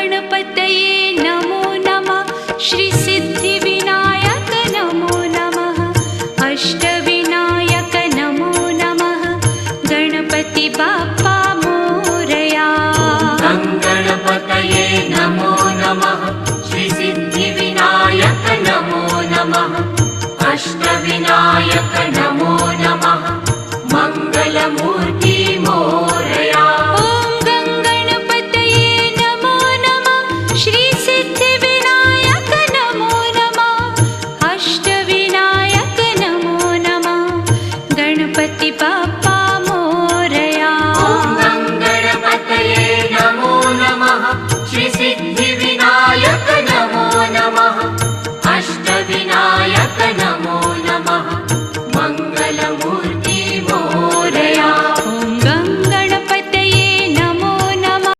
गणपतये नमो नमः। श्री सिद्धिविनायक नमो नमः। अष्टविनायक नमो नमः। गणपति बाप्पा मोरया। गणपतये नमो नमः। श्री सिद्धिविनायक नमो नमः। अष्टविनायक नमो